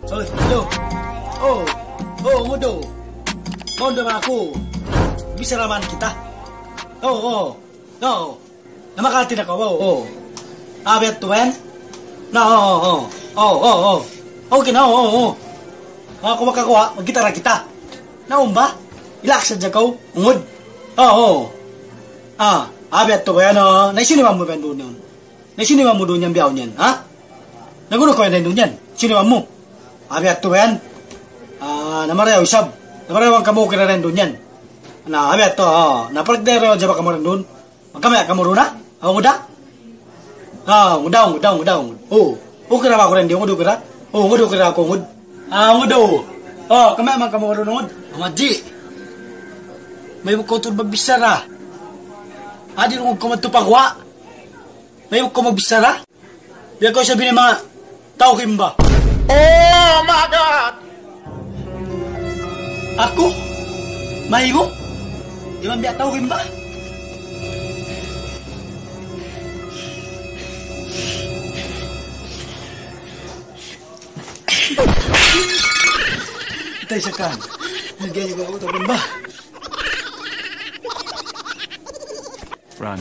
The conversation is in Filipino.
Oh, hello. Mudo. Mau naman ako. Bisa naman kita. No. Namakatin ako. Abet tuwen? No. Okay na, Ako makakuha, magkitara kita. Naon ba? Ilaksa dyan ko. Ungod. Abet to ba yan, naisiniwan mo ba yan doon yun? Naisiniwan mo doon yan biyaw niyan, ha? Nagulo ko yan doon yan. Siniwan mo. Abet to ba yan? Namarayaw isab. Namarayaw ang kamu kira rin doon yan. Abet to, naparagdero dyan ba kamu rin doon? Magkamaya kamu rin na? Nguda? Nguda. Ukira ba ako rin di? Ngudo kira? Ngudo kira ako, ngud. Ngudo. Kamaya man kamu rin ngud. Amadji. May magkotol magbisara. Adi nung kumatupagwa. May ko magbisara. Biya ko sabi ni mga tao kimba. Oh my God! Ako? Mahigo? Di man biya tao kimba? Itay siya kan. Nagyan ko ako tao kimba. Run.